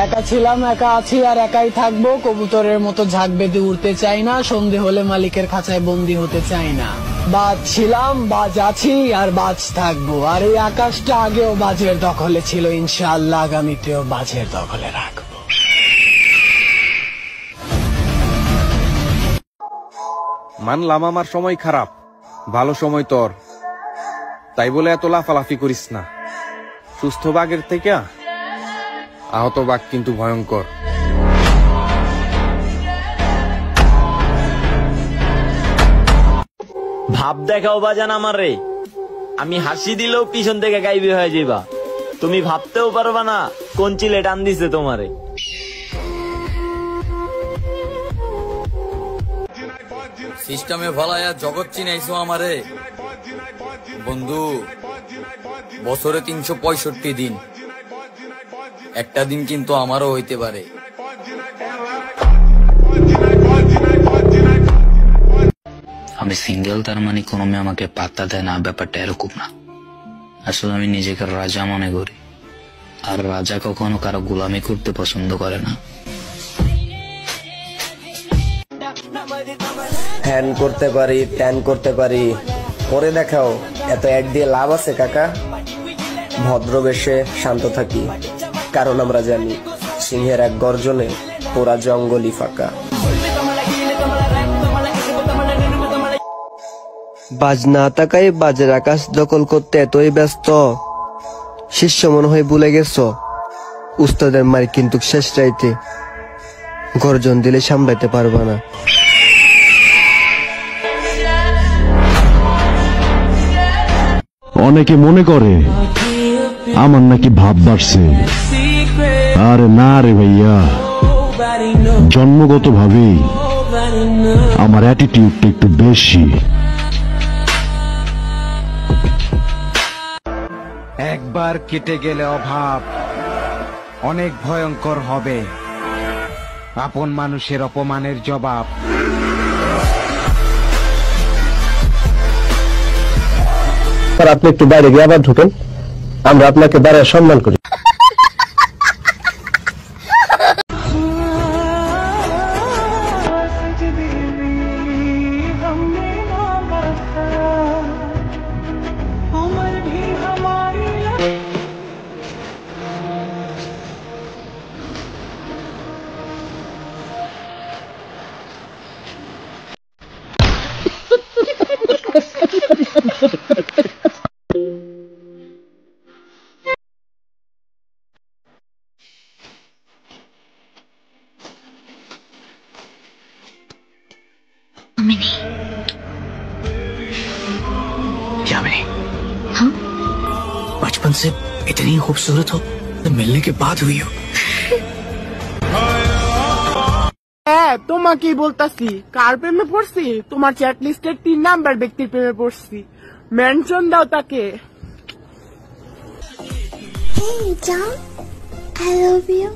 একা ছিলাম, একা আছি আর একাই থাকবো। কবুতরের মতো ঝাঁক বেঁধে উড়তে চাই না, সন্ধে হলে মালিকের খাঁচায় বন্দি হতে চাই না। বাজ ছিলাম, বাজ আছি আর বাজ থাকবো। আর এই আকাশটা আগেও বাজের দখলে ছিল, ইনশাআল্লাহ আগামীতেও বাজের দখলে রাখবো। মানলাম আমার সময় খারাপ, ভালো সময় তোর, তাই বলে এত লাফালাফি করিস না। সুস্থ বাঘের থেকে আহত বাঘ কিন্তু ভয়ঙ্কর। ভাব দেখাও বাজান আমার রে, আমি হাসি দিলেও পিছন থেকে গাইবে হয়ে যাইবা। তুমি ভাবতেও পারবা না কোন চিলে টান দিছে তোমারে। সিস্টেমে ভলায়া জগৎ চিনাইছো আমারে বন্ধু। বছরে 365 দিন, একটা দিন কিন্তু আমারও হইতে পারে। আমি সিঙ্গেল, তার মানে কোনো মেয়ে আমাকে পাত্তা দেয় না, ব্যাপারটা এরকম না। আসলে আমি নিজেকে রাজা মনে করি, আর রাজা কখনো কারো গোলামি করতে পছন্দ করে না। হ্যান করতে পারি, ট্যান করতে পারি, পরে দেখাও। এত অ্যাড দিয়ে লাভ আছে কাকা? ভদ্রবেশে শান্ত থাকি, কারণ আমরা জানি সিংহের এক গর্জনে পুরা জঙ্গলই ফাঁকা। বাজ না তাকাই বাজের আকাশ দখল করতে এতই ব্যস্ত, শিষ্য মনে হয় ভুলে গেছ উস্তাদের মার কিন্তু শেষ রাইতে গর্জন দিলে সামলাইতে পারবা না। অনেকে মনে করে আমার নাকি ভাব বাড়ছে, আরে না রে ভাইয়া, জন্মগত ভাবেই আমার অ্যাটিটিউডটা একটু বেশি। একবার কেটে গেলে অভাব অনেক ভয়ঙ্কর হবে, আপন মানুষের অপমানের জবাব। আপনি একটু বাইরে গিয়ে আবার ঢুকেন, আমরা আপনাকে বাইরে সম্মান করি। हाँ? बचपन से इतनी खूबसूरत हो तो मिलने के बाद हुई हो। তোমাকেই বলতাছি, কার প্রেমে পড়ছি? তোমার চ্যাট লিস্টের 3 নাম্বার ব্যক্তির প্রেমে পড়ছি। মেনশন দাও তাকে। Hey, John, I love you.